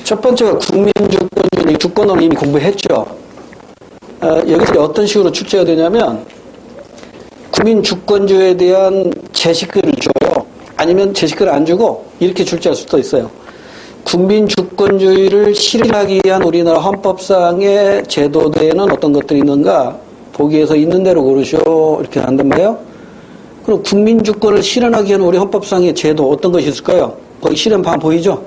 첫 번째가 국민주권주의 주권을 이미 공부했죠. 여기서 어떤 식으로 출제가 되냐면 국민주권주의에 대한 제시글을 줘요. 아니면 제시글을 안 주고 이렇게 출제할 수도 있어요. 국민주권주의를 실현하기 위한 우리나라 헌법상의 제도대에는 어떤 것들이 있는가? 보기에서 있는 대로 고르시오. 이렇게 한단 말이에요. 그럼 국민주권을 실현하기 위한 우리 헌법상의 제도 어떤 것이 있을까요? 거기 실현방 보이죠?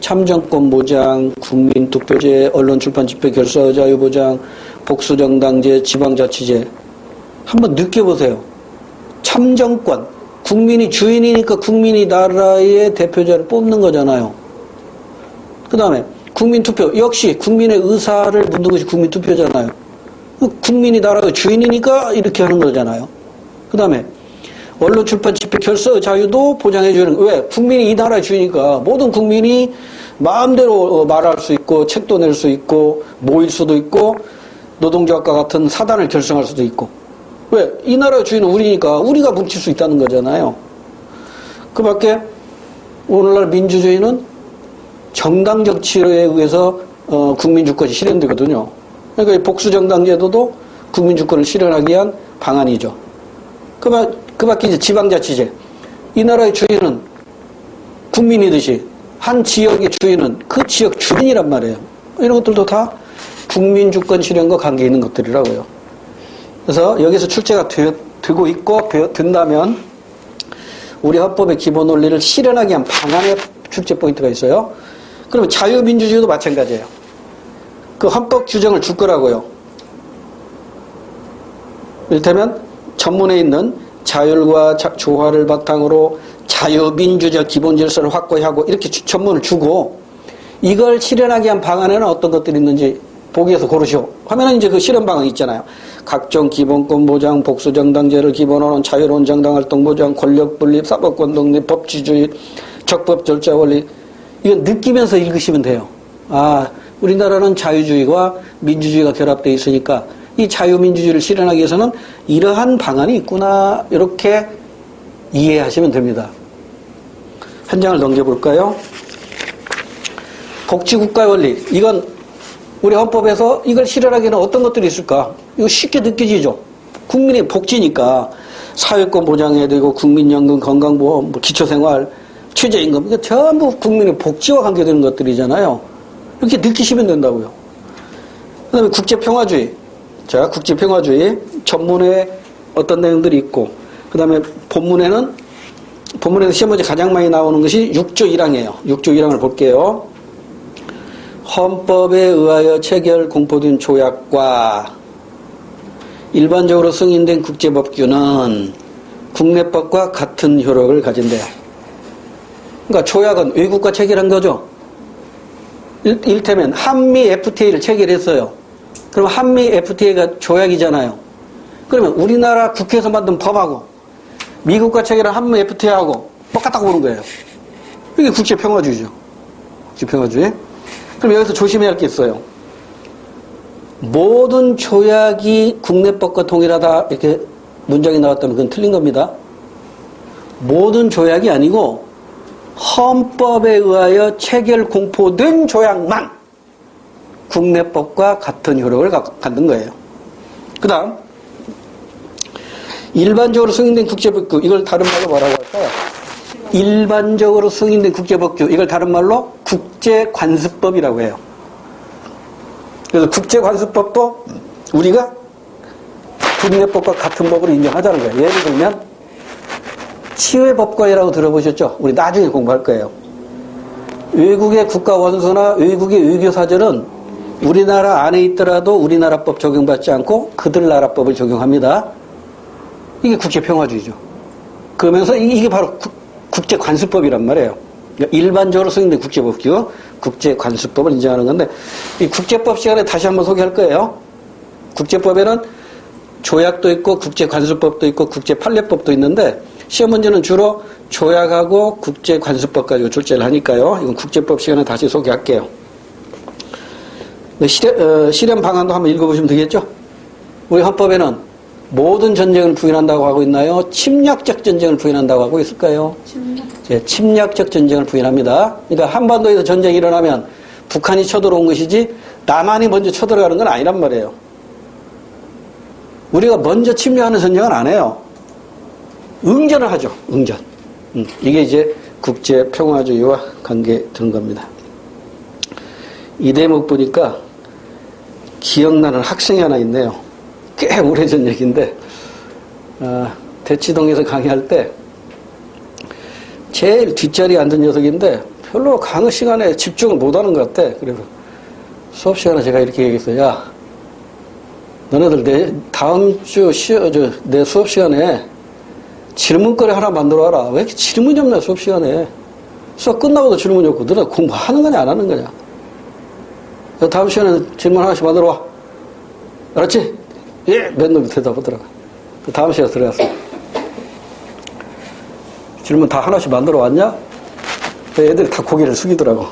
참정권 보장, 국민투표제, 언론출판집회 결사 자유 보장, 복수정당제, 지방자치제. 한번 느껴보세요. 참정권. 국민이 주인이니까 국민이 나라의 대표자를 뽑는 거잖아요. 그 다음에 국민투표. 역시 국민의 의사를 묻는 것이 국민투표잖아요. 국민이 나라의 주인이니까 이렇게 하는 거잖아요. 그 다음에 언론 출판 집회 결사 자유도 보장해 주는. 왜? 국민이 이 나라의 주인이니까 모든 국민이 마음대로 말할 수 있고 책도 낼 수 있고 모일 수도 있고 노동조합과 같은 사단을 결성할 수도 있고. 왜? 이 나라의 주인은 우리니까 우리가 뭉칠 수 있다는 거잖아요. 그 밖에 오늘날 민주주의는 정당 정치에 의해서 국민주권이 실현되거든요. 그러니까 이 복수정당제도도 국민주권을 실현하기 위한 방안이죠. 그 밖에 이제 지방자치제. 이 나라의 주인은 국민이듯이 한 지역의 주인은 그 지역 주민이란 말이에요. 이런 것들도 다 국민주권 실현과 관계 있는 것들이라고요. 그래서 여기서 출제가 되고 있고 된다면 우리 헌법의 기본 원리를 실현하기 위한 방안의 출제 포인트가 있어요. 그러면 자유민주주의도 마찬가지예요. 그 헌법 규정을 줄 거라고요. 이를테면 전문에 있는 자율과 조화를 바탕으로 자유민주적 기본 질서를 확고히 하고 이렇게 전문을 주고 이걸 실현하기 위한 방안에는 어떤 것들이 있는지 보기에서 고르시오. 하면은 이제 그 실현 방안이 있잖아요. 각종 기본권 보장, 복수정당제를 기본으로 자유로운 정당활동 보장, 권력분립, 사법권 독립, 법치주의, 적법 절차 원리. 이건 느끼면서 읽으시면 돼요. 아, 우리나라는 자유주의와 민주주의가 결합되어 있으니까 이 자유민주주의를 실현하기 위해서는 이러한 방안이 있구나. 이렇게 이해하시면 됩니다. 한 장을 넘겨볼까요? 복지국가의 원리. 이건 우리 헌법에서 이걸 실현하기에는 어떤 것들이 있을까? 이거 쉽게 느껴지죠? 국민의 복지니까 사회권 보장해야 되고 국민연금, 건강보험, 기초생활, 최저임금. 이거 전부 국민의 복지와 관계되는 것들이잖아요. 이렇게 느끼시면 된다고요. 그 다음에 국제평화주의. 자, 국제평화주의. 전문에 어떤 내용들이 있고, 그 다음에 본문에서 시험 문제 가장 많이 나오는 것이 6조 1항이에요. 6조 1항을 볼게요. 헌법에 의하여 체결 공포된 조약과 일반적으로 승인된 국제법규는 국내법과 같은 효력을 가진대요. 그러니까 조약은 외국과 체결한 거죠. 이를테면 한미 FTA를 체결했어요. 그럼 한미 FTA가 조약이잖아요. 그러면 우리나라 국회에서 만든 법하고 미국과 체결한 한미 FTA하고 똑같다고 보는 거예요. 이게 국제평화주의죠. 국제평화주의. 그럼 여기서 조심해야 할 게 있어요. 모든 조약이 국내법과 동일하다 이렇게 문장이 나왔다면 그건 틀린 겁니다. 모든 조약이 아니고 헌법에 의하여 체결 공포된 조약만 국내법과 같은 효력을 갖는 거예요. 그 다음 일반적으로 승인된 국제법규. 이걸 다른 말로 뭐라고 할까요? 일반적으로 승인된 국제법규. 이걸 다른 말로 국제관습법이라고 해요. 그래서 국제관습법도 우리가 국내법과 같은 법으로 인정하자는 거예요. 예를 들면 치외법과라고 들어보셨죠? 우리 나중에 공부할 거예요. 외국의 국가원서나 외국의 외교사절은 우리나라 안에 있더라도 우리나라 법 적용받지 않고 그들 나라 법을 적용합니다. 이게 국제평화주의죠. 그러면서 이게 바로 국제관습법이란 말이에요. 일반적으로 승인된 국제법규, 국제관습법을 인정하는 건데 이 국제법 시간에 다시 한번 소개할 거예요. 국제법에는 조약도 있고 국제관습법도 있고 국제판례법도 있는데 시험 문제는 주로 조약하고 국제관습법 가지고 출제를 하니까요. 이건 국제법 시간에 다시 소개할게요. 실현 방안도 한번 읽어보시면 되겠죠? 우리 헌법에는 모든 전쟁을 부인한다고 하고 있나요? 침략적 전쟁을 부인한다고 하고 있을까요? 침략적 전쟁을 부인합니다. 그러니까 한반도에서 전쟁이 일어나면 북한이 쳐들어온 것이지 남한이 먼저 쳐들어가는 건 아니란 말이에요. 우리가 먼저 침략하는 전쟁은 안 해요. 응전을 하죠. 응전. 이게 이제 국제평화주의와 관계 드는 겁니다. 이 대목 보니까 기억나는 학생이 하나 있네요. 꽤 오래전 얘기인데 대치동에서 강의할 때 제일 뒷자리에 앉은 녀석인데 별로 강의 시간에 집중을 못하는 것 같아. 그래서 수업 시간에 제가 이렇게 얘기했어요. 야, 너네들 다음 주 내 수업 시간에 질문거리 하나 만들어 와라. 왜 이렇게 질문이 없냐 수업 시간에. 수업 끝나고도 질문이 없고 너네 공부하는 거냐 안 하는 거냐. 다음 시간에 질문 하나씩 만들어 와. 알았지? 예! 몇 놈이 대답하더라고. 다음 시간에 들어갔어. 질문 다 하나씩 만들어 왔냐? 애들이 다 고개를 숙이더라고.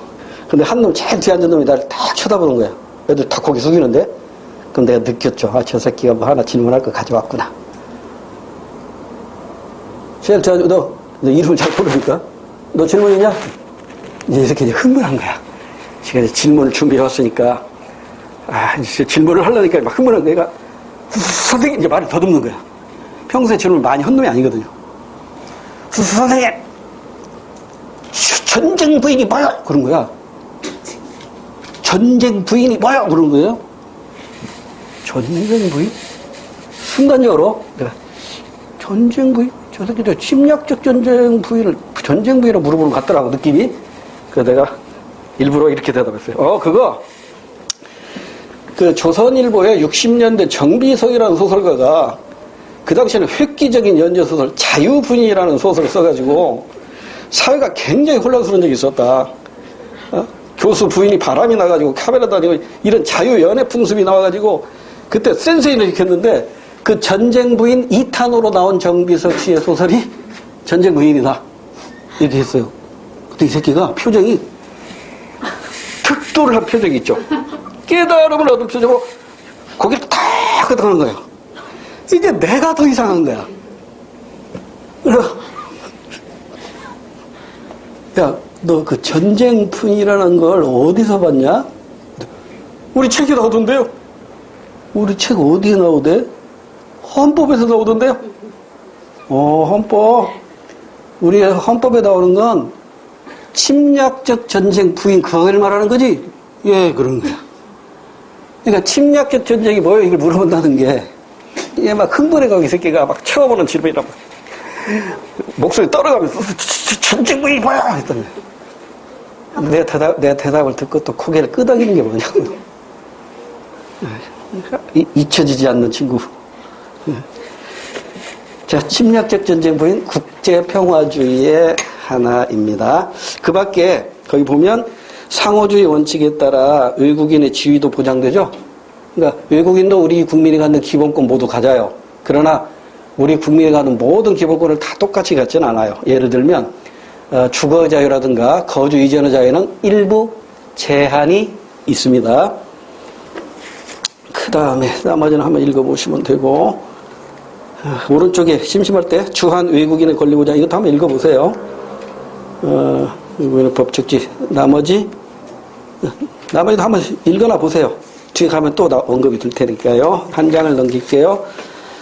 근데 한 놈 제일 뒤에 앉은 놈이 나를 딱 쳐다보는 거야. 애들 다 고개 숙이는데? 그럼 내가 느꼈죠. 아, 저 새끼가 뭐 하나 질문할 거 가져왔구나. 제일 뒤에 앉은 너 이름을 잘 모르니까? 너 질문 있냐? 이렇게 이제 흥분한 거야. 제가 질문을 준비해왔으니까, 이제 질문을 하려니까 막 흥분한 거야. 선생님, 이제 말을 더듬는 거야. 평소에 질문을 많이 한 놈이 아니거든요. 선생님! 전쟁 부인이 뭐야? 그런 거야. 전쟁 부인이 뭐야? 그런 거예요. 전쟁 부인? 순간적으로 내가 전쟁 부인? 저 새끼들 침략적 전쟁 부인이라고 물어보는 것 같더라고, 느낌이. 그래서 내가 일부러 이렇게 대답했어요. 그거, 조선일보의 60년대 정비석이라는 소설가가 그 당시에는 획기적인 연재소설 자유분이라는 소설을 써가지고 사회가 굉장히 혼란스러운 적이 있었다. 교수 부인이 바람이 나가지고 카메라 다니고 이런 자유연애 풍습이 나와가지고 그때 센세이를 일으켰는데 그 전쟁 부인 2탄으로 나온 정비석 씨의 소설이 전쟁 부인이다. 이렇게 했어요. 근데 이 새끼가 표정이 특도를 표정이 있죠. 깨달음을 얻은 표정으로 고개를 탁 끄덕하는 거예요. 이제 내가 더 이상한 거야. 야, 너 그 전쟁fun이라는 걸 어디서 봤냐? 우리 책에 나오던데요? 우리 책 어디에 나오대? 헌법에서 나오던데요? 헌법. 우리 헌법에 나오는 건 침략적 전쟁 부인 그걸 말하는 거지? 예, 그런 거야. 그러니까 침략적 전쟁이 뭐예요? 이걸 물어본다는 게 얘 막 흥분해가고 이 새끼가 막 쳐보는 질문이라고 목소리 떨어가면서 전쟁 부인이 뭐야? 했더니 내 대답을 듣고 또 고개를 끄덕이는 게 뭐냐고. 잊혀지지 않는 친구. 자, 침략적 전쟁 부인 국제평화주의의 하나입니다. 그 밖에 거기 보면 상호주의 원칙에 따라 외국인의 지위도 보장되죠. 그러니까 외국인도 우리 국민이 갖는 기본권 모두 가져요. 그러나 우리 국민이 갖는 모든 기본권을 다 똑같이 갖지는 않아요. 예를 들면 주거 자유라든가 거주 이전의 자유는 일부 제한이 있습니다. 그 다음에 나머지는 한번 읽어보시면 되고 오른쪽에 심심할 때 주한 외국인의 권리 보장 이것도 한번 읽어보세요. 외국인의 법칙지 나머지도 한번 읽어나 보세요. 뒤에 가면 또 언급이 될 테니까요. 한 장을 넘길게요.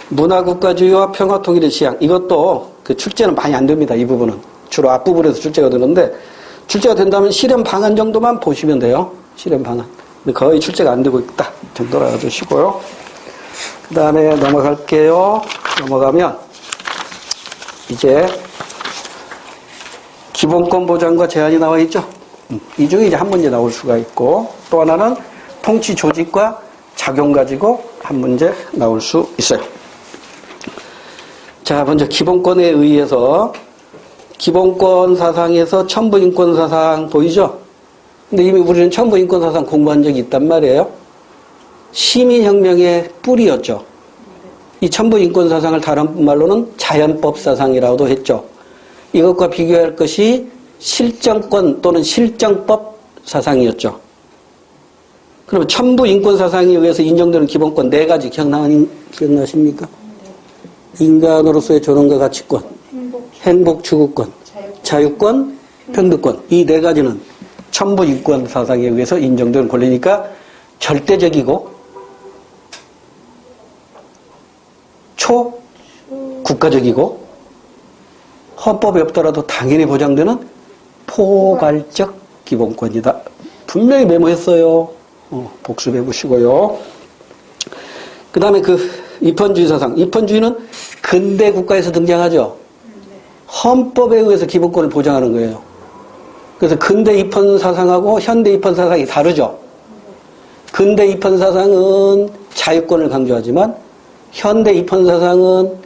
문화국가주의와 평화통일의 지향 이것도 그 출제는 많이 안 됩니다. 이 부분은 주로 앞부분에서 출제가 되는데 출제가 된다면 실현 방안 정도만 보시면 돼요. 실현 방안. 근데 거의 출제가 안 되고 있다 정도로 알아두시고요. 그 다음에 넘어갈게요. 넘어가면 이제 기본권 보장과 제한이 나와 있죠. 이 중에 이제 한 문제 나올 수가 있고 또 하나는 통치 조직과 작용 가지고 한 문제 나올 수 있어요. 자, 먼저 기본권에 의해서 기본권 사상에서 천부인권 사상 보이죠? 근데 이미 우리는 천부인권 사상 공부한 적이 있단 말이에요. 시민혁명의 뿌리였죠. 이 천부인권 사상을 다른 말로는 자연법 사상이라고도 했죠. 이것과 비교할 것이 실정권 또는 실정법 사상이었죠. 그럼 천부인권 사상에 의해서 인정되는 기본권 4가지 기억나십니까? 인간으로서의 존엄과 가치권, 행복 추구권, 자유권, 평등권. 이 네 가지는 천부 인권 사상에 의해서 인정된 권리니까 절대적이고 초국가적이고 헌법에 없더라도 당연히 보장되는 포괄적 기본권이다. 분명히 메모했어요. 복습해 보시고요. 그 다음에 그 입헌주의 사상. 입헌주의는 근대 국가에서 등장하죠. 헌법에 의해서 기본권을 보장하는 거예요. 그래서 근대 입헌 사상하고 현대 입헌 사상이 다르죠. 근대 입헌 사상은 자유권을 강조하지만 현대 입헌 사상은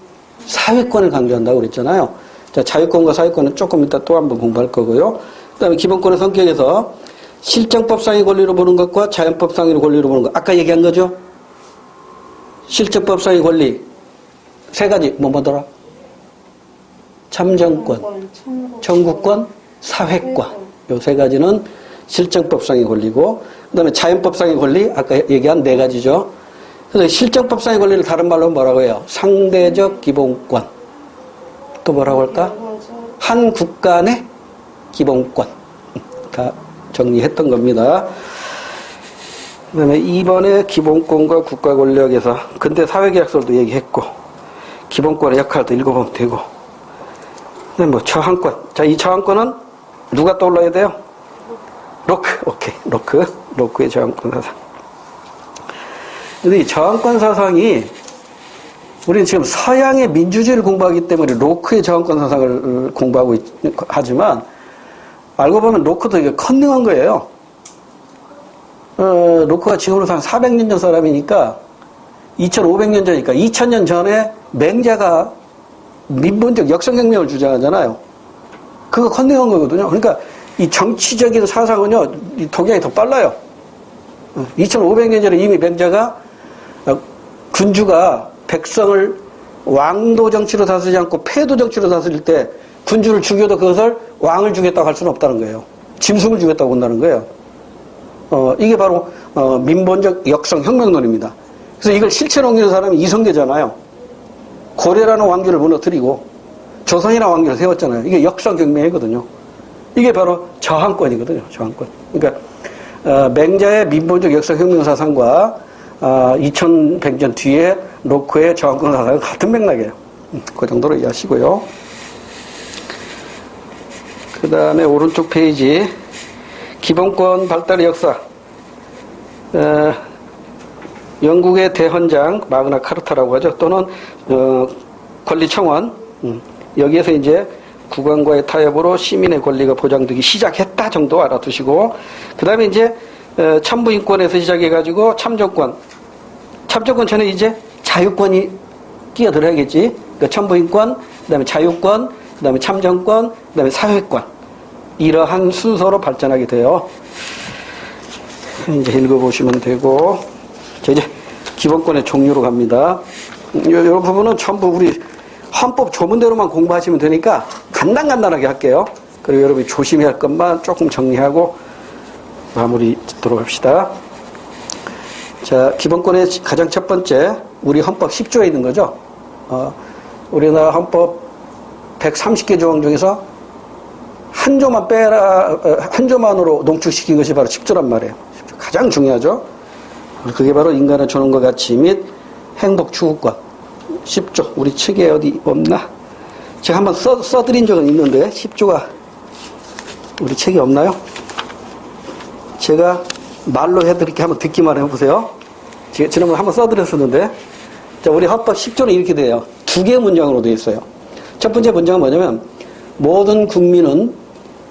사회권을 강조한다고 그랬잖아요. 자, 자유권과 사회권은 조금 이따 또 한번 공부할 거고요. 그 다음에 기본권의 성격에서 실정법상의 권리로 보는 것과 자연법상의 권리로 보는 것. 아까 얘기한 거죠. 실정법상의 권리 세 가지 뭐더라? 참정권, 청구권, 사회권. 요 세 가지는 실정법상의 권리고, 그 다음에 자연법상의 권리 아까 얘기한 네 가지죠. 그래서 실정법상의 권리를 다른 말로 뭐라고 해요? 상대적 기본권. 또 뭐라고 할까? 한 국가 내 기본권. 다 정리했던 겁니다. 그 다음에 이번에 기본권과 국가 권력에서 근대 사회계약서도 얘기했고, 기본권의 역할도 읽어보면 되고, 그다음에 뭐 저항권. 자, 이 저항권은 누가 떠올라야 돼요? 로크. 오케이. 로크의 저항권 사상. 근데 이 저항권 사상이 우리는 지금 서양의 민주주의를 공부하기 때문에 로크의 저항권 사상을 공부하고 하지만 알고 보면 로크도 이게 컨닝한 거예요. 로크가 지금으로서 한 400년 전 사람이니까 2500년 전이니까 2000년 전에 맹자가 민본적 역성혁명을 주장하잖아요. 그거 컨닝한 거거든요. 그러니까 이 정치적인 사상은요, 이 동양이 더 빨라요. 2500년 전에 이미 맹자가 군주가 백성을 왕도 정치로 다스리지 않고 패도 정치로 다스릴 때 군주를 죽여도 그것을 왕을 죽였다고 할 수는 없다는 거예요. 짐승을 죽였다고 본다는 거예요. 이게 바로 민본적 역성혁명론입니다. 그래서 이걸 실체로 옮기는 사람이 이성계잖아요. 고려라는 왕조를 무너뜨리고 조선이라는 왕조를 세웠잖아요. 이게 역성혁명이거든요. 이게 바로 저항권이거든요. 저항권. 그러니까 맹자의 민본적 역성혁명 사상과 2100년 뒤에 로크의 저항권 사상은 같은 맥락이에요. 그 정도로 이해하시고요. 그 다음에 오른쪽 페이지 기본권 발달의 역사. 영국의 대헌장 마그나 카르타라고 하죠. 또는 권리청원. 여기에서 이제 국왕과의 타협으로 시민의 권리가 보장되기 시작했다 정도 알아두시고, 그 다음에 이제 천부인권에서 시작해가지고 참정권 전에 이제 자유권이 끼어들어야겠지. 그러니까 천부인권, 그 다음에 자유권, 그 다음에 참정권, 그 다음에 사회권. 이러한 순서로 발전하게 돼요. 이제 읽어보시면 되고, 자, 이제 기본권의 종류로 갑니다. 이 부분은 전부 우리 헌법 조문대로만 공부하시면 되니까 간단하게 할게요. 그리고 여러분이 조심해야 할 것만 조금 정리하고 마무리 짓도록 합시다. 자, 기본권의 가장 첫 번째, 우리 헌법 10조에 있는 거죠. 우리나라 헌법 130개 조항 중에서 한 조만으로 농축시킨 것이 바로 10조란 말이에요. 가장 중요하죠. 그게 바로 인간의 존엄과 가치 및 행복 추구권. 10조. 우리 책에 어디 없나? 제가 한번 써드린 적은 있는데 10조가 우리 책에 없나요? 제가 말로 해드릴게 한번 듣기만 해보세요. 제가 지난번에 한번 써드렸었는데, 자, 우리 헌법 10조는 이렇게 돼요. 두 개의 문장으로 되어 있어요. 첫 번째 문장은 뭐냐면, 모든 국민은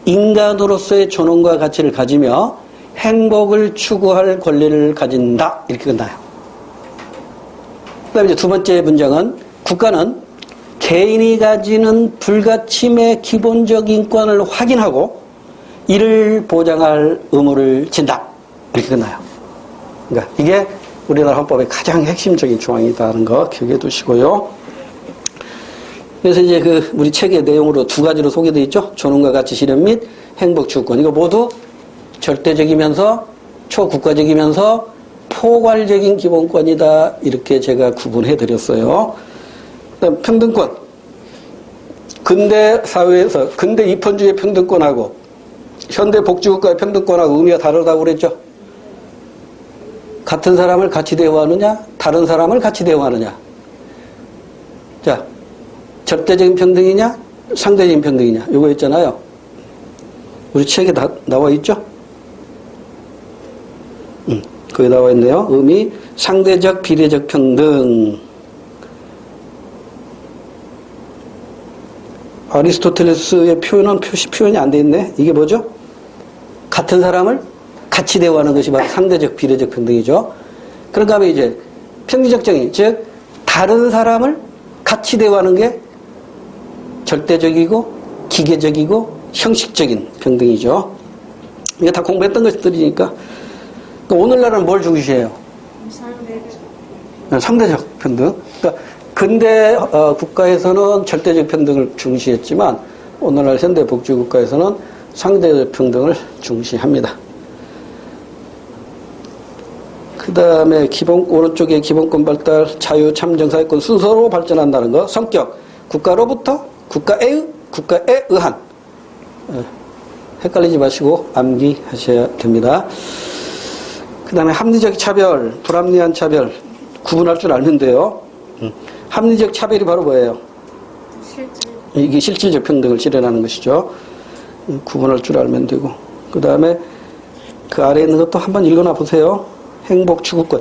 인간으로서의 존엄과 가치를 가지며 행복을 추구할 권리를 가진다. 이렇게 끝나요. 그 다음에 이제 두 번째 문장은, 국가는 개인이 가지는 불가침의 기본적 인권을 확인하고 이를 보장할 의무를 진다. 이렇게 끝나요. 그러니까 이게 우리나라 헌법의 가장 핵심적인 조항이다는 거 기억해 두시고요. 그래서 이제 우리 책의 내용으로 두 가지로 소개되어 있죠. 존엄과 가치 실현 및 행복 추구권. 이거 모두 절대적이면서 초국가적이면서 포괄적인 기본권이다. 이렇게 제가 구분해 드렸어요. 그다음 평등권. 근대 사회에서 근대 입헌주의 평등권하고 현대 복지국가의 평등권하고 의미가 다르다고 그랬죠. 같은 사람을 같이 대우하느냐, 다른 사람을 같이 대우하느냐. 자, 절대적인 평등이냐, 상대적인 평등이냐. 요거 있잖아요. 우리 책에 다 나와 있죠? 거기 나와 있네요. 의미, 상대적, 비례적 평등. 아리스토텔레스의 표현은 표현이 안 돼 있네. 이게 뭐죠? 같은 사람을 같이 대우하는 것이 바로 상대적, 비례적 평등이죠. 그런가 하면 이제 평균적 정의, 즉 다른 사람을 같이 대우하는 게 절대적이고 기계적이고 형식적인 평등이죠. 이게 다 공부했던 것들이니까. 그러니까 오늘날은 뭘 중시해요? 상대적 평등. 그러니까 근대 국가에서는 절대적 평등을 중시했지만 오늘날 현대 복지 국가에서는 상대적 평등을 중시합니다. 그 다음에 오른쪽에 기본권 발달, 자유, 참정, 사회권 순서로 발전한다는 거. 성격, 국가로부터, 국가에 의한. 헷갈리지 마시고 암기하셔야 됩니다. 그 다음에 합리적 차별, 불합리한 차별 구분할 줄 알면 돼요. 합리적 차별이 바로 뭐예요? 이게 실질적 평등을 실현하는 것이죠. 구분할 줄 알면 되고. 그 다음에 그 아래에 있는 것도 한번 읽어놔 보세요. 행복추구권.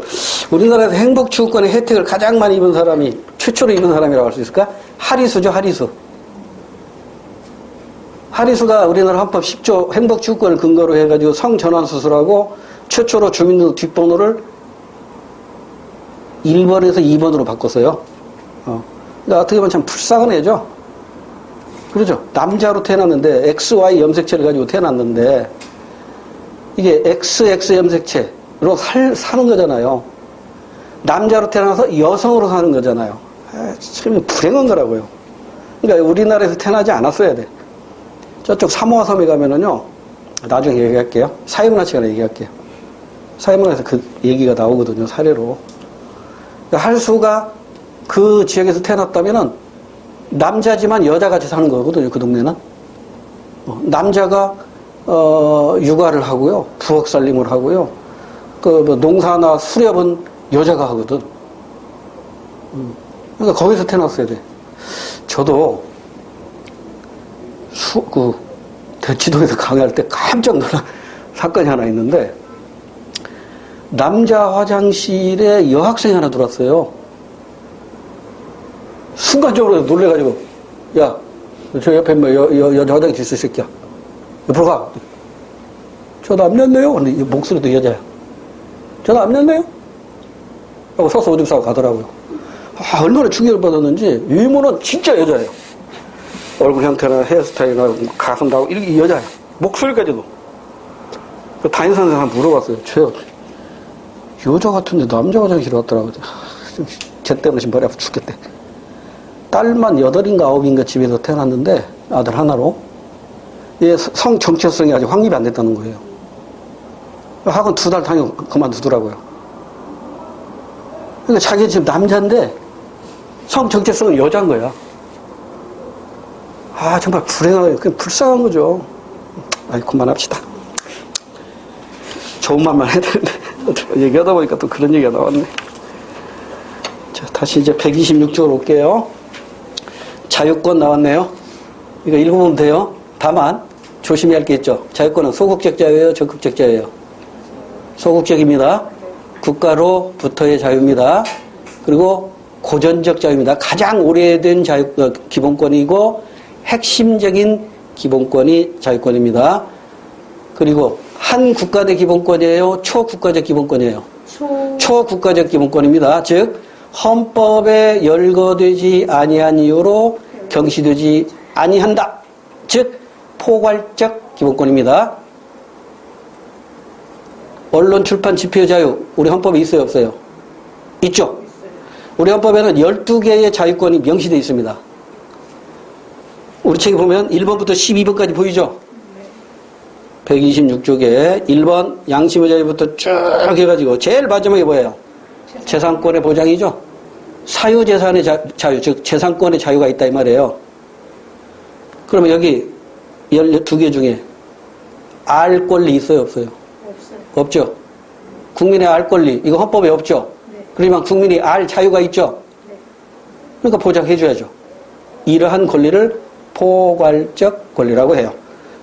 우리나라에서 행복추구권의 혜택을 가장 많이 입은 사람이, 최초로 입은 사람이라고 할 수 있을까? 하리수죠, 하리수. 하리수가 우리나라 헌법 10조 행복추구권을 근거로 해가지고 성전환수술하고 최초로 주민등록 뒷번호를 1번에서 2번으로 바꿨어요. 그러니까 어떻게 보면 참 불쌍한 애죠. 그러죠. 남자로 태어났는데 XY 염색체를 가지고 태어났는데 이게 XX 염색체로 사는 거잖아요. 남자로 태어나서 여성으로 사는 거잖아요. 참 불행한 거라고요. 그러니까 우리나라에서 태어나지 않았어야 돼. 저쪽 사모아 섬에 가면은요, 나중에 얘기할게요. 사회문화 시간에 얘기할게요. 사회문화에서 그 얘기가 나오거든요, 사례로. 그러니까 할수가 그 지역에서 태어났다면은 남자지만 여자같이 사는 거거든요, 그 동네는. 남자가 육아를 하고요, 부엌살림을 하고요, 뭐 농사나 수렵은 여자가 하거든. 그러니까 거기서 태어났어야 돼. 저도 대치동에서 강의할 때 깜짝 놀란 사건이 하나 있는데, 남자 화장실에 여학생이 하나 들어왔어요. 순간적으로 놀래가지고, 야, 저 옆에 뭐 여자 화장실 있어, 새끼야. 옆으로 가. 저 남녀네요? 근데 목소리도 여자야. 저 남녀네요? 하고 서서 오줌 싸고 가더라고요. 얼마나 충격을 받았는지, 유모는 진짜 여자예요. 얼굴 형태나 헤어스타일이나 가슴 나고, 이렇게 여자예요. 목소리까지도. 담임 선생님한테 물어봤어요. 여자 같은데 남자 화장실에 왔더라고요. 쟤 때문에 지금 머리 아파 죽겠대. 딸만 8인가 9인가 집에서 태어났는데, 아들 하나로. 얘 성 정체성이 아직 확립이 안 됐다는 거예요. 학원 2달 다니고 그만두더라고요. 그러니까 자기 지금 남자인데, 성 정체성은 여자인 거야. 정말 불행하게, 그냥 불쌍한 거죠. 그만합시다. 좋은 말만 해야 되는데, 얘기하다 보니까 또 그런 얘기가 나왔네. 자, 다시 이제 126쪽으로 올게요. 자유권 나왔네요. 이거 읽어보면 돼요. 다만, 조심해야 할 게 있죠. 자유권은 소극적 자유예요, 적극적 자유예요? 소극적입니다. 국가로부터의 자유입니다. 그리고 고전적 자유입니다. 가장 오래된 기본권이고, 핵심적인 기본권이 자유권입니다. 그리고 한 국가의 기본권이에요? 초국가적 기본권이에요? 초국가적 기본권입니다. 즉 헌법에 열거되지 아니한 이유로 경시되지 아니한다. 즉 포괄적 기본권입니다. 언론, 출판, 집회 자유 우리 헌법에 있어요, 없어요? 있죠? 우리 헌법에는 12개의 자유권이 명시되어 있습니다. 우리 책에 보면 1번부터 12번까지 보이죠? 126쪽에 1번 양심의 자유부터 쭉 해가지고 제일 마지막에 뭐예요? 재산권의 보장이죠? 사유재산의 자유, 즉 재산권의 자유가 있다 이 말이에요. 그러면 여기 12개 중에 알 권리 있어요, 없어요? 없어요. 없죠. 국민의 알 권리, 이거 헌법에 없죠. 네. 그러면 국민이 알 자유가 있죠. 네. 그러니까 보장해줘야죠. 이러한 권리를 포괄적 권리라고 해요.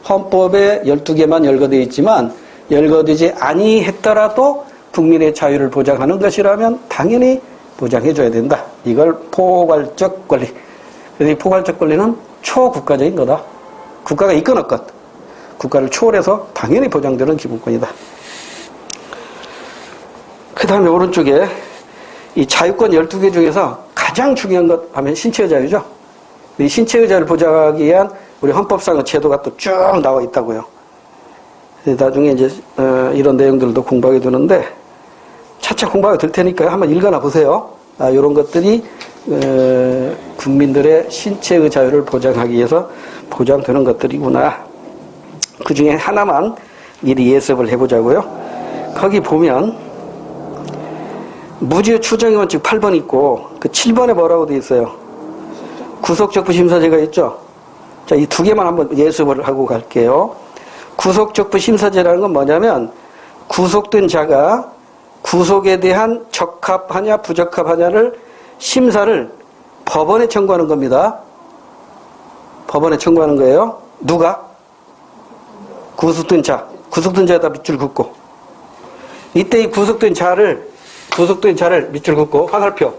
헌법에 12개만 열거되어 있지만 열거되지 아니했더라도 국민의 자유를 보장하는 것이라면 당연히 보장해줘야 된다. 이걸 포괄적 권리. 그래서 이 포괄적 권리는 초국가적인 거다. 국가가 있건 없건 국가를 초월해서 당연히 보장되는 기본권이다. 그 다음에 오른쪽에 이 자유권 12개 중에서 가장 중요한 것 하면 신체의 자유죠. 이 신체의 자유를 보장하기 위한 우리 헌법상의 제도가 또 쭉 나와 있다고요. 나중에 이제 이런 내용들도 공부하게 되는데 차차 공부하게 될 테니까요. 한번 읽어나 보세요. 이런 것들이 국민들의 신체의 자유를 보장하기 위해서 보장되는 것들이구나. 그 중에 하나만 미리 예습을 해보자고요. 거기 보면 무죄 추정의 원칙 8번 있고 그 7번에 뭐라고 되어 있어요? 구속적부 심사제가 있죠. 자, 이 두 개만 한번 예습을 하고 갈게요. 구속적부 심사제라는 건 뭐냐면 구속된 자가 구속에 대한 적합하냐 부적합하냐를 심사를 법원에 청구하는 겁니다. 법원에 청구하는 거예요. 누가? 구속된 자. 구속된 자에다 밑줄 긋고. 이때 이 구속된 자를 밑줄 긋고 화살표.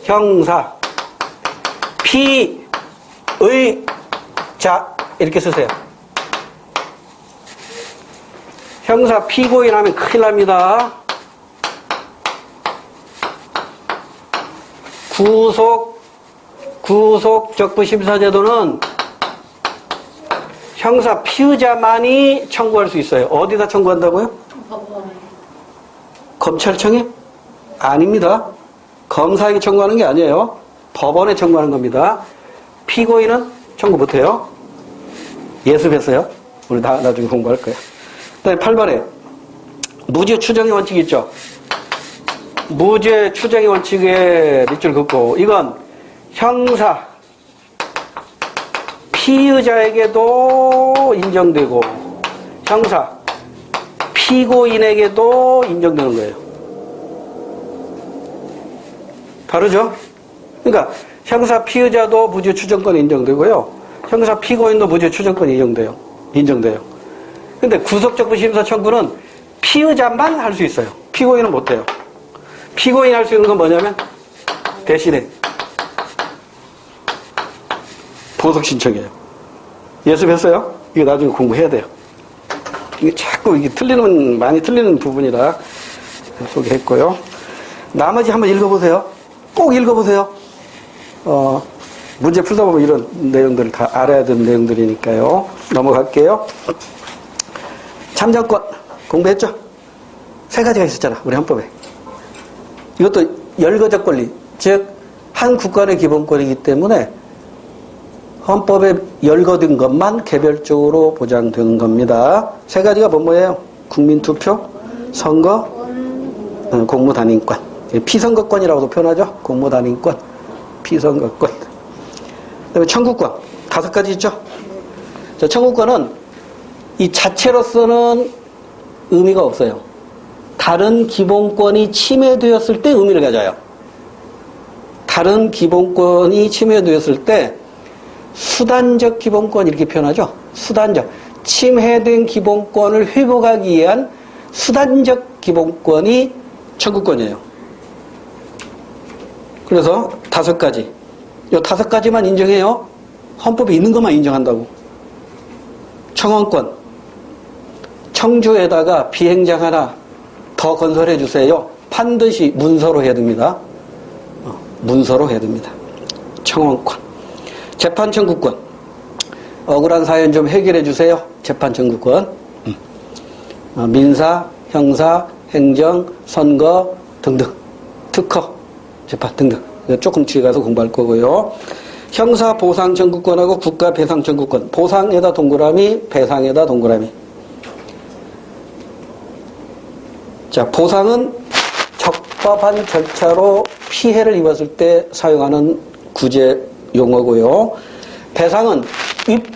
형사. 피의 자. 이렇게 쓰세요. 형사 피고인 하면 큰일 납니다. 구속적부심사제도는 형사 피의자만이 청구할 수 있어요. 어디다 청구한다고요? 검찰청에? 아닙니다. 검사에게 청구하는 게 아니에요. 법원에 청구하는 겁니다. 피고인은 청구 못해요. 예습했어요. 우리 나중에 공부할 거예요. 그 다음에 8번에 무죄 추정의 원칙 있죠. 무죄 추정의 원칙에 밑줄 긋고 이건 형사 피의자에게도 인정되고 형사 피고인에게도 인정되는 거예요. 다르죠? 그러니까 형사 피의자도 무죄 추정권이 인정되고요. 형사 피고인도 무죄 추정권이 인정돼요. 근데 구속적부 심사 청구는 피의자만 할 수 있어요. 피고인은 못해요. 피고인이 할 수 있는 건 뭐냐면 대신에 보석 신청이에요. 예습했어요? 이거 나중에 공부해야 돼요. 이게 자꾸 이게 많이 틀리는 부분이라 소개했고요. 나머지 한번 읽어보세요. 꼭 읽어보세요. 문제 풀다 보면 이런 내용들을 다 알아야 되는 내용들이니까요. 넘어갈게요. 참정권 공부했죠? 3가지가 있었잖아, 우리 헌법에. 이것도 열거적 권리, 즉 한 국가의 기본권이기 때문에 헌법에 열거된 것만 개별적으로 보장되는 겁니다. 3가지가 뭐예요? 국민투표, 선거, 공무단임권. 피선거권이라고도 표현하죠. 공무단임권, 피선거권. 그다음에 청구권 5가지 있죠. 자, 청구권은 이 자체로서는 의미가 없어요. 다른 기본권이 침해되었을 때 의미를 가져요. 다른 기본권이 침해되었을 때 수단적 기본권 이렇게 표현하죠. 수단적. 침해된 기본권을 회복하기 위한 수단적 기본권이 청구권이에요. 그래서 5가지. 이 5가지만 인정해요. 헌법에 있는 것만 인정한다고. 청원권. 청주에다가 비행장 하나 더 건설해 주세요. 반드시 문서로 해야 됩니다. 문서로 해야 됩니다. 청원권. 재판 청구권. 억울한 사연 좀 해결해 주세요. 재판 청구권. 민사, 형사, 행정, 선거 등등. 특허, 재판 등등. 조금 뒤에 가서 공부할 거고요. 형사 보상 청구권하고 국가 배상 청구권. 보상에다 동그라미, 배상에다 동그라미. 자, 보상은 적법한 절차로 피해를 입었을 때 사용하는 구제 용어고요. 배상은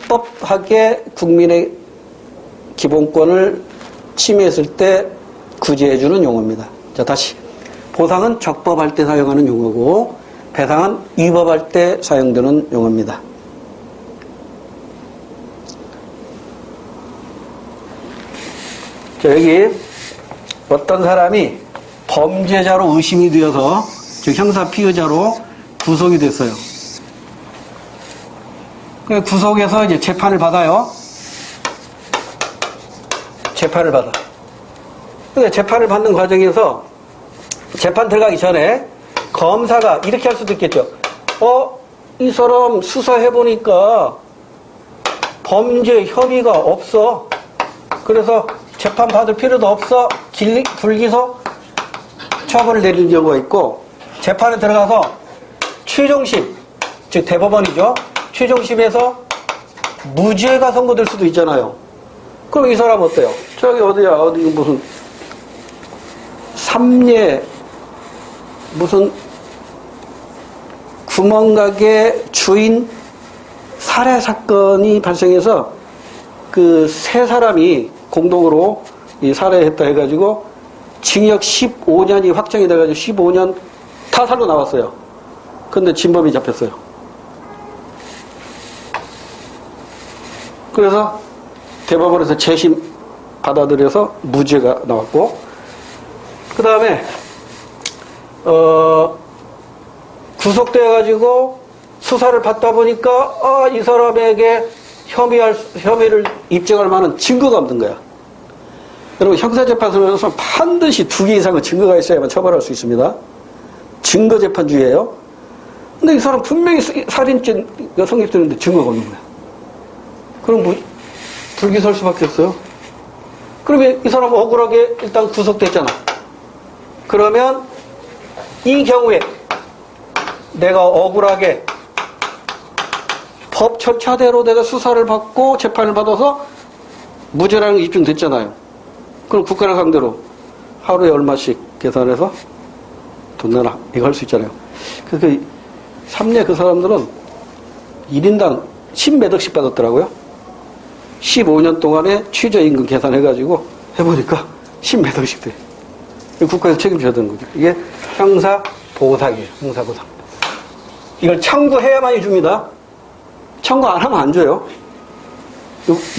불법하게 국민의 기본권을 침해했을 때 구제해주는 용어입니다. 자, 다시. 보상은 적법할 때 사용하는 용어고, 배상은 위법할 때 사용되는 용어입니다. 자, 여기 어떤 사람이 범죄자로 의심이 되어서, 즉 형사 피의자로 구속이 됐어요. 구속해서 이제 재판을 받아요. 재판을 받아. 근데 재판을 받는 과정에서 재판 들어가기 전에 검사가 이렇게 할 수도 있겠죠. 이 사람 수사해보니까 범죄 혐의가 없어. 그래서 재판 받을 필요도 없어. 불기소 처벌을 내리는 경우가 있고, 재판에 들어가서 최종심, 즉 대법원이죠. 최종심에서 무죄가 선고될 수도 있잖아요. 그럼 이 사람 어때요? 저기 어디 무슨 삼례 무슨 구멍가게 주인 살해 사건이 발생해서 그 세 사람이 공동으로 이 살해했다 해가지고 징역 15년이 확정이 돼가지고 15년 타살로 나왔어요. 근데 진범이 잡혔어요. 그래서 대법원에서 재심 받아들여서 무죄가 나왔고, 그 다음에 구속돼가지고 수사를 받다 보니까 이 사람에게 혐의를 입증할 만한 증거가 없는 거야. 여러분, 형사재판소에서 반드시 2개 이상의 증거가 있어야만 처벌할 수 있습니다. 증거재판주의예요. 근데 이 사람 분명히 살인죄가 성립되는데 증거가 없는 거야. 그럼 불기소할 수밖에 없어요. 그러면 이 사람 억울하게 일단 구속됐잖아. 그러면 이 경우에 내가 억울하게 법 절차대로 내가 수사를 받고 재판을 받아서 무죄라는 게 입증됐잖아요. 그럼 국가를 상대로 하루에 얼마씩 계산해서 돈 내라 이거 할 수 있잖아요. 그래서 삼례 그 사람들은 1인당 10몇 억씩 받았더라고요. 15년 동안에 최저임금 계산해가지고 해보니까 10몇 억씩 돼. 국가에서 책임져야 되는 거죠. 이게 형사보상이에요. 형사보상. 이걸 청구해야만이 줍니다. 청구 안 하면 안 줘요.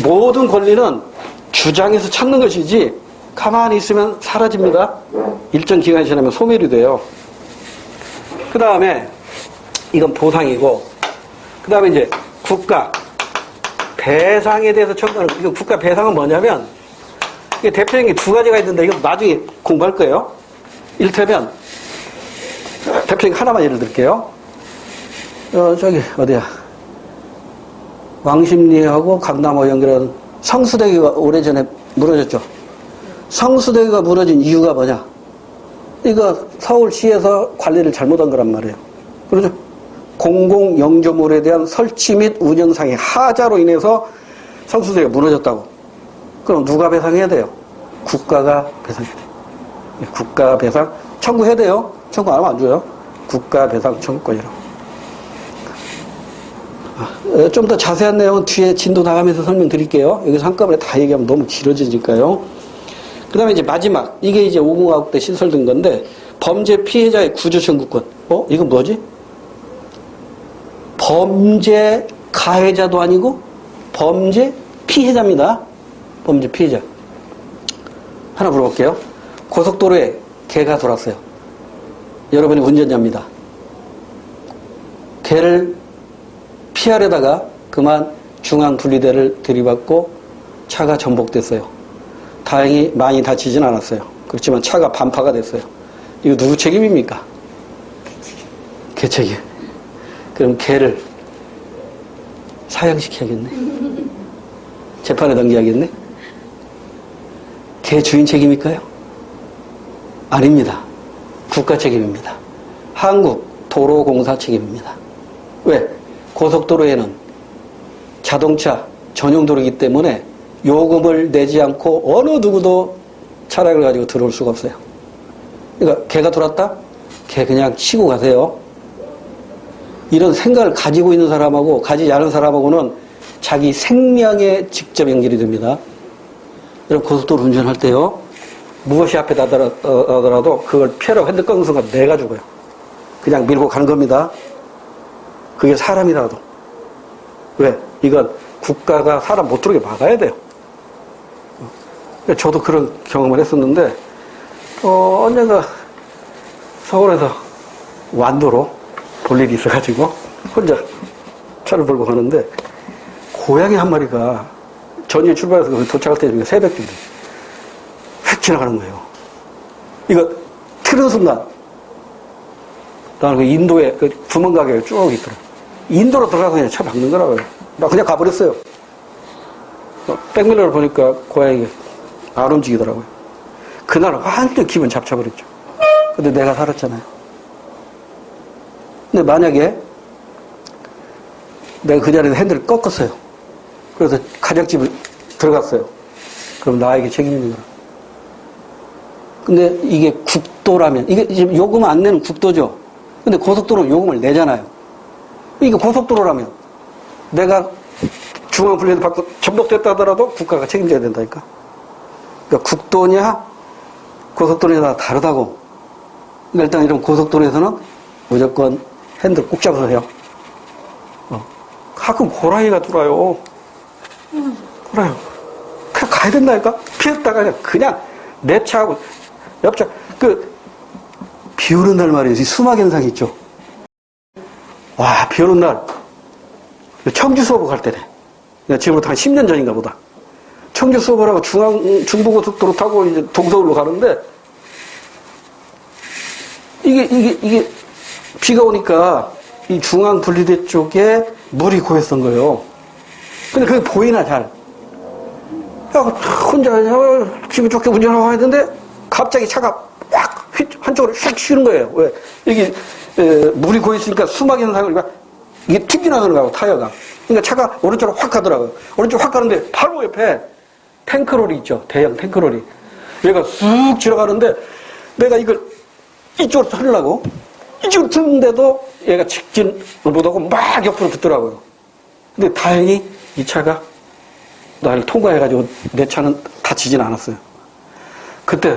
모든 권리는 주장해서 찾는 것이지 가만히 있으면 사라집니다. 일정 기간이 지나면 소멸이 돼요. 그 다음에 이건 보상이고, 그 다음에 이제 국가 배상에 대해서 청구하는, 이거 국가 배상은 뭐냐면, 이게 대표적인 게 2가지가 있는데, 이거 나중에 공부할 거예요. 이를테면, 대표적인 하나만 예를 들게요. 어디야. 왕십리하고 강남하고 연결하는 성수대교가 오래전에 무너졌죠. 성수대교가 무너진 이유가 뭐냐? 이거 서울시에서 관리를 잘못한 거란 말이에요. 그렇죠? 공공영조물에 대한 설치 및 운영상의 하자로 인해서 성수대교가 무너졌다고. 그럼 누가 배상해야 돼요? 국가가 배상해야 돼요. 국가 배상 청구해야 돼요. 청구 안 하면 안 줘요. 국가 배상 청구권이라고. 좀 더 자세한 내용은 뒤에 진도 나가면서 설명드릴게요. 여기서 한꺼번에 다 얘기하면 너무 길어지니까요. 그 다음에 이제 마지막, 이게 이제 5공화국 때 신설된 건데, 범죄 피해자의 구조 청구권. 이건 뭐지? 범죄 가해자도 아니고 범죄 피해자입니다. 범죄 피해자. 하나 물어볼게요. 고속도로에 개가 돌았어요. 여러분이 운전자입니다. 개를 피하려다가 그만 중앙분리대를 들이받고 차가 전복됐어요. 다행히 많이 다치진 않았어요. 그렇지만 차가 반파가 됐어요. 이거 누구 책임입니까? 개 책임. 그럼 개를 사형시켜야겠네. 재판에 넘겨야겠네. 개 주인 책임일까요? 아닙니다. 국가 책임입니다. 한국도로공사 책임입니다. 왜? 고속도로에는 자동차 전용도로이기 때문에 요금을 내지 않고 어느 누구도 차량을 가지고 들어올 수가 없어요. 그러니까 개가 돌았다? 개 그냥 치고 가세요. 이런 생각을 가지고 있는 사람하고 가지지 않은 사람하고는 자기 생명에 직접 연결이 됩니다. 여러분, 고속도로 운전할 때요, 무엇이 앞에 나더라도 그걸 피하라고 핸들 꺾는 순간 내가 죽어요. 그냥 밀고 가는 겁니다. 그게 사람이라도. 왜? 이건 국가가 사람 못 들어오게 막아야 돼요. 저도 그런 경험을 했었는데, 언젠가 서울에서 완도로 볼 일이 있어가지고 혼자 차를 몰고 가는데 고양이 한 마리가 전주에 출발해서 도착할 때 새벽쯤에 휙 지나가는 거예요. 이거 틀은 순간 나는 그 인도에 그 구멍가게가 쭉 있더라고요. 인도로 들어가서 그냥 차 박는 거라고요. 나 그냥 가버렸어요. 백밀러를 보니까 고양이가 안 움직이더라고요. 그날 완전 기분 잡쳐버렸죠. 근데 내가 살았잖아요. 근데 만약에 내가 그 자리에서 핸들을 꺾었어요. 그래서 가정집을 들어갔어요. 그럼 나에게 책임이 있는 거라. 근데 이게 국도라면, 이게 지금 요금 안 내는 국도죠. 근데 고속도로는 요금을 내잖아요. 이게 고속도로라면 내가 중앙분리도 받고 전복됐다 하더라도 국가가 책임져야 된다니까. 그러니까 국도냐 고속도로냐 다르다고. 그러니까 일단 이런 고속도로에서는 무조건 핸들 꼭 잡아서 해요. 가끔 고라니가 들어와요. 고라요. 그냥 가야 된다니까? 피했다가 그냥 내 차하고 옆차, 비 오는 날 말이에요. 수막 현상이 있죠. 와, 비 오는 날. 청주 수업을 갈 때네. 지금부터 한 10년 전인가 보다. 청주 수업을 하고 중부고속도로 타고 이제 동서울로 가는데, 이게, 비가 오니까 이 중앙분리대 쪽에 물이 고였던 거예요. 근데 그게 보이나, 잘. 야, 혼자 기분 좋게 운전하고 했는데, 갑자기 차가 막 한쪽으로 휙 쉬는 거예요. 왜? 여기, 물이 고였으니까 수막 현상을, 이게 튕겨나가는 거고, 타이어가. 그러니까 차가 오른쪽으로 확 가더라고요. 오른쪽 확 가는데, 바로 옆에 탱크롤이 있죠. 대형 탱크롤이. 얘가 쑥 지나가는데, 내가 이걸 이쪽으로 틀려고, 이쪽으로 틀는데도 얘가 직진을 못하고 막 옆으로 붙더라고요. 근데 다행히 이 차가 나를 통과해가지고 내 차는 다치진 않았어요. 그때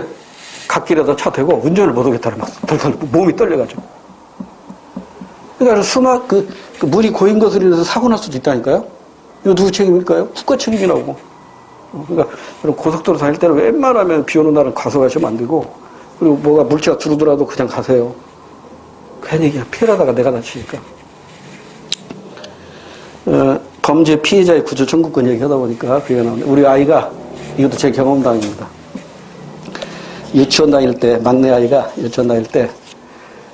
갓길에다 차 대고 운전을 못하겠다는 막 몸이 떨려가지고. 그러니까 수막 그 물이 고인 것으로 인해서 사고 날 수도 있다니까요. 이거 누구 책임일까요? 국가 책임이라고. 그러니까 고속도로 다닐 때는 웬만하면 비 오는 날은 과속하시면 안 되고, 그리고 뭐가 물체가 들어오더라도 그냥 가세요. 괜히 그냥 피해라다가 내가 다치니까. 범죄 피해자의 구조 청구권 얘기하다 보니까 그게 나오는데, 우리 아이가, 이것도 제 경험담입니다. 유치원 다닐 때, 막내 아이가 유치원 다닐 때,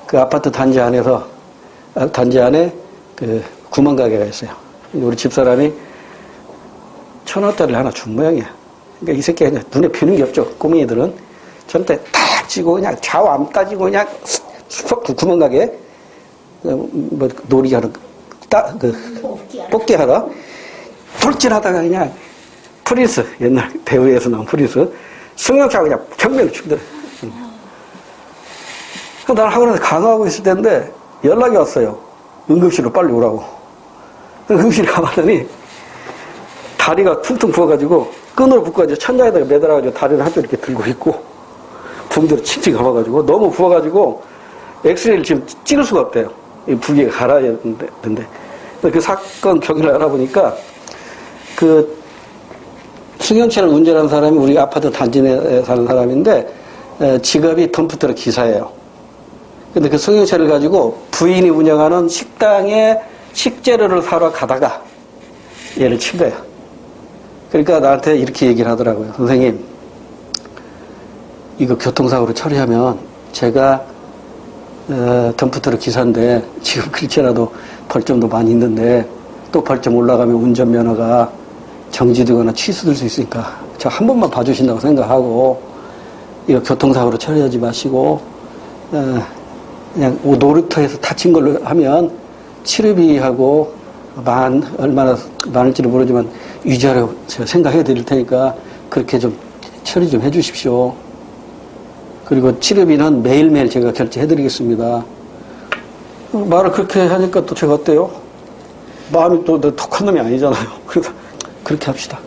그 아파트 단지 안에 그 구멍가게가 있어요. 우리 집사람이 1,000원짜리를 하나 준 모양이야. 그러니까 이 새끼가 그냥 눈에 뵈는 게 없죠. 꼬맹이들은. 저한테 탁 찌고 그냥 좌우 안 따지고 그냥 구멍가게, 뭐 놀이하러, 뽑기 하러 돌진하다가 그냥 프린스, 옛날 배우에서 나온 프린스, 승용차가 그냥 정면으로 치더래. 나는 학원에서 강화하고 있을 때인데 연락이 왔어요. 응급실로 빨리 오라고. 응급실에 가봤더니 다리가 퉁퉁 부어가지고 끈으로 묶어가지고 천장에다가 매달아가지고 다리를 한쪽 이렇게 들고 있고 붕대로 칙칙 감아가지고 너무 부어가지고 엑스레이를 지금 찍을 수가 없대요. 이 부기가 갈아야 되는데. 그 사건 경위를 알아보니까 그 승용차를 운전하는 사람이 우리 아파트 단지 내에 사는 사람인데 직업이 덤프트럭 기사예요. 근데 그 승용차를 가지고 부인이 운영하는 식당에 식재료를 사러 가다가 얘를 친 거야. 그러니까 나한테 이렇게 얘기를 하더라고요. 선생님, 이거 교통사고로 처리하면 제가 덤프트럭 기사인데 지금 그렇지라도 벌점도 많이 있는데 또 벌점 올라가면 운전면허가 정지되거나 취소될 수 있으니까 저 한 번만 봐주신다고 생각하고 이거 교통사고로 처리하지 마시고 그냥 놀이터에서 다친 걸로 하면 치료비하고 얼마나 많을지는 모르지만 위자료 제가 생각해 드릴 테니까 그렇게 좀 처리 좀 해 주십시오. 그리고 치료비는 매일매일 제가 결제해 드리겠습니다. 말을 그렇게 하니까 또 제가 어때요? 마음이 또 독한 놈이 아니잖아요. 그래서 그렇게 합시다.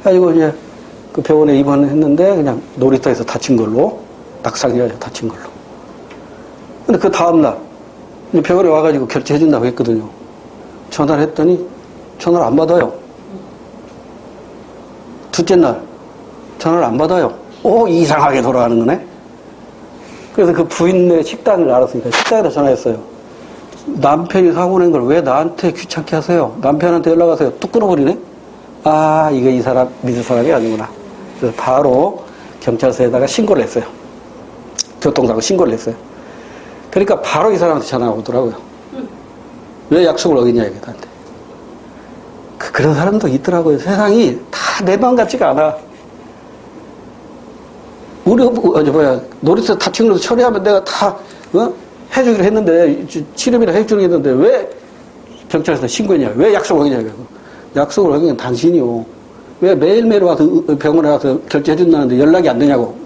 그래가지고 이제 그 병원에 입원했는데 그냥 놀이터에서 다친 걸로, 낙상해가지고 다친 걸로. 근데 그 다음날 병원에 와가지고 결제해준다고 했거든요. 전화를 했더니 전화를 안 받아요. 둘째 날 전화를 안 받아요. 이상하게 돌아가는 거네. 그래서 그 부인네 식당을 알았으니까 식당에다 전화했어요. 남편이 사고 낸 걸 왜 나한테 귀찮게 하세요? 남편한테 연락하세요. 뚝 끊어버리네. 이거 이 사람 믿을 사람이 아니구나. 그래서 바로 경찰서에다가 신고를 했어요. 교통사고 신고를 했어요. 그러니까 바로 이 사람한테 전화가 오더라고요. 왜 약속을 어기냐 이거한테. 그런 사람도 있더라고요. 세상이 다 내 맘 같지가 않아. 우리 놀이터 다친 걸로 처리하면 내가 다 해주기로 했는데, 치료비를 해주기로 했는데 왜 경찰서에 신고했냐? 왜 약속을 어기냐? 약속을 어기는 당신이요. 왜 매일매일 와서 병원에 와서 결제해준다는데 연락이 안 되냐고.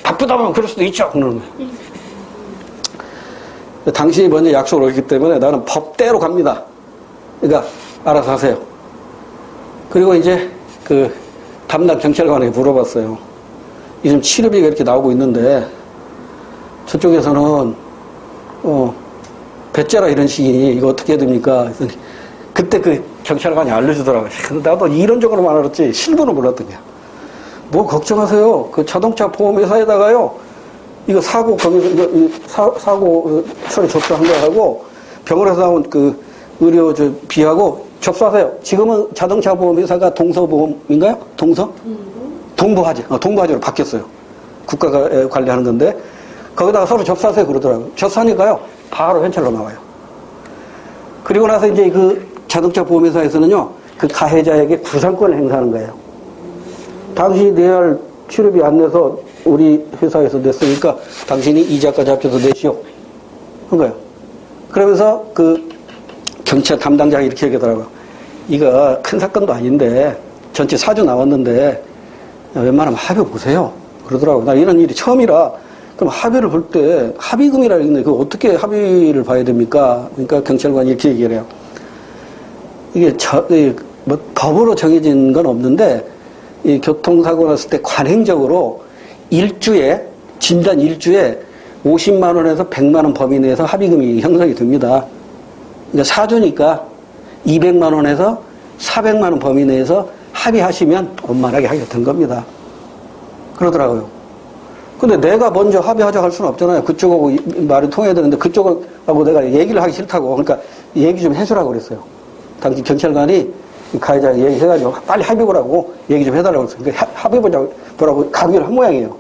바쁘다 보면 그럴 수도 있죠. 그러는 거예요. 당신이 먼저 약속을 어겼기 때문에 나는 법대로 갑니다. 그러니까 알아서 하세요. 그리고 이제 그 담당 경찰관에게 물어봤어요. 요즘 치료비가 이렇게 나오고 있는데 저쪽에서는 배째라 이런 식이니 이거 어떻게 해야 됩니까? 그때 그 경찰관이 알려주더라고요. 근데 나도 이론적으로만 알았지 실무는 몰랐던 거야. 뭐 걱정하세요. 그 자동차 보험회사에다가요. 이거 사고 처리 접수한 거하고 병원에서 나온 그 의료 비하고 접수하세요. 지금은 자동차 보험회사가 동서보험인가요? 동부화재. 동부화재로 바뀌었어요. 국가가 관리하는 건데 거기다가 서로 접수하세요 그러더라고요. 접수하니까요 바로 현찰로 나와요. 그리고 나서 이제 그 자동차 보험회사에서는요 그 가해자에게 구상권을 행사하는 거예요. 당신이 내야 할 치료비 안 내서 우리 회사에서 냈으니까 당신이 이자까지 합쳐서 내시오. 한 거예요. 그러면서 그 경찰 담당자가 이렇게 얘기하더라고요. 이거 큰 사건도 아닌데 전체 사주 나왔는데 웬만하면 합의 보세요. 그러더라고요. 나 이런 일이 처음이라 그럼 합의를 볼 때 합의금이라는 게 있는데 그거 어떻게 합의를 봐야 됩니까? 그러니까 경찰관이 이렇게 얘기를 해요. 이게 뭐 법으로 정해진 건 없는데 이 교통사고 났을 때 관행적으로 진단 1주에 50만 원에서 100만 원 범위 내에서 합의금이 형성이 됩니다. 그러니까 사주니까 200만 원에서 400만 원 범위 내에서 합의하시면 원만하게 하게 된 겁니다. 그러더라고요. 근데 내가 먼저 합의하자고 할 수는 없잖아요. 그쪽하고 말이 통해야 되는데 그쪽하고 내가 얘기를 하기 싫다고. 그러니까 얘기 좀 해주라고 그랬어요. 당시 경찰관이 가해자 얘기해가지고 빨리 합의 보라고 얘기 좀 해달라고 그랬어요. 그러니까 합의 보라고 가기를 한 모양이에요.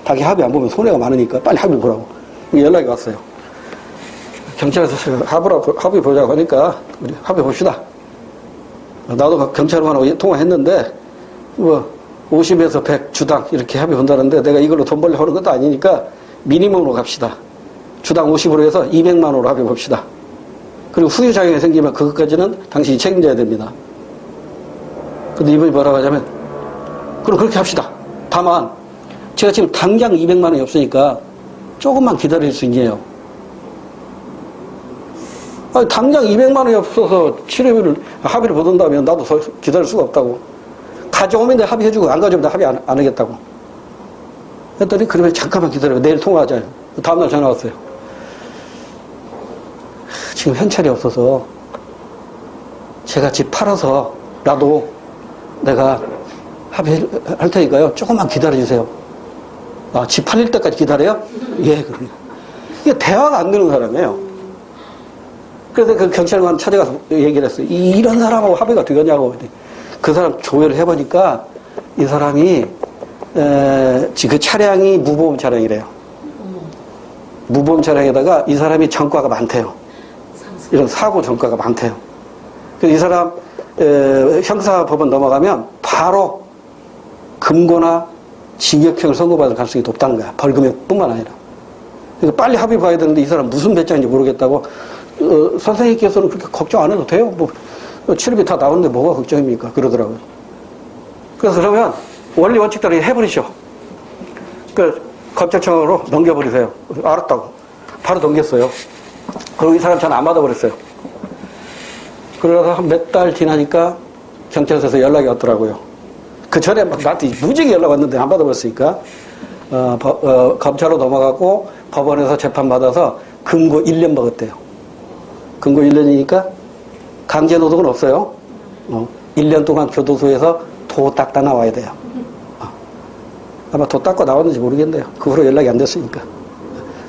자기 합의 안 보면 손해가 많으니까 빨리 합의 보라고. 연락이 왔어요. 경찰에서 합의 보자고 하니까 우리 합의 봅시다. 나도 경찰관하고 통화했는데 뭐 50에서 100 주당 이렇게 합의 본다는데 내가 이걸로 돈 벌려고 하는 것도 아니니까 미니멈으로 갑시다. 주당 50으로 해서 200만 원으로 합의 봅시다. 그리고 후유작용이 생기면 그것까지는 당신이 책임져야 됩니다. 근데 이분이 뭐라고 하냐면 그럼 그렇게 합시다. 다만 제가 지금 당장 200만 원이 없으니까 조금만 기다릴 수 있냐요. 당장 200만 원이 없어서 치료비를 합의를 보던다면 나도 더 기다릴 수가 없다고. 가져오면 내가 합의해주고 안 가져오면 내가 합의 안 하겠다고. 했더니 그러면 잠깐만 기다려. 내일 통화하자요. 다음날 전화 왔어요. 지금 현찰이 없어서 제가 집 팔아서 나도 내가 합의할 테니까요. 조금만 기다려주세요. 집 팔릴 때까지 기다려요? 예, 그럼요. 이게 대화가 안 되는 사람이에요. 그래서 그 경찰관 찾아가서 얘기를 했어요. 이런 사람하고 합의가 되겠냐고. 그 사람 조회를 해보니까 이 사람이 그 차량이 무보험 차량이래요. 무보험 차량에다가 이 사람이 전과가 많대요. 이런 사고 전과가 많대요. 그래서 이 사람 형사법원 넘어가면 바로 금고나 징역형을 선고받을 가능성이 높다는 거야. 벌금뿐만 아니라. 그러니까 빨리 합의 봐야 되는데 이 사람 무슨 배짱인지 모르겠다고 선생님께서는 그렇게 걱정 안 해도 돼요. 뭐 치료비 다 나오는데 뭐가 걱정입니까? 그러더라고요. 그래서 그러면 원리 원칙대로 해버리셔. 그 검찰청으로 넘겨버리세요. 알았다고. 바로 넘겼어요. 그리고 이 사람 전화 안 받아버렸어요. 그러다가 한 몇 달 지나니까 경찰서에서 연락이 왔더라고요. 그 전에 막 나한테 무지개 연락 왔는데 안 받아봤으니까, 검찰로 넘어가고 법원에서 재판받아서 금고 1년 먹었대요. 금고 1년이니까 강제노동은 없어요. 1년 동안 교도소에서 도 닦다 나와야 돼요. 아마 도 닦고 나왔는지 모르겠네요. 그 후로 연락이 안 됐으니까.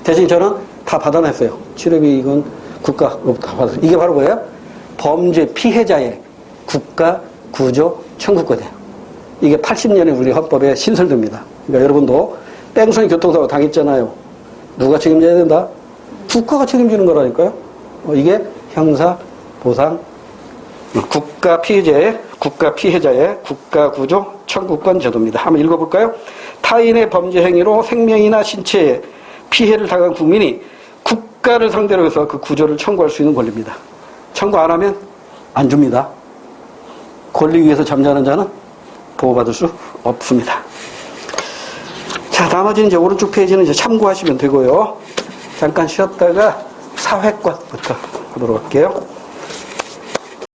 대신 저는 다 받아냈어요. 치료비 이건 국가로부터 받았어요. 이게 바로 뭐예요? 범죄 피해자의 국가 구조 청구권이에요. 이게 80년에 우리 헌법에 신설됩니다. 그러니까 여러분도 뺑소니 교통사고 당했잖아요. 누가 책임져야 된다? 국가가 책임지는 거라니까요. 이게 형사 보상 국가 피해자의 국가 구조 청구권 제도입니다. 한번 읽어볼까요? 타인의 범죄 행위로 생명이나 신체에 피해를 당한 국민이 국가를 상대로 해서 그 구조를 청구할 수 있는 권리입니다. 청구 안 하면 안 줍니다. 권리 위에서 잠자는 자는 보호받을 수 없습니다. 자, 나머지는 이제 오른쪽 페이지는 이제 참고하시면 되고요. 잠깐 쉬었다가 사회권부터 하도록 할게요.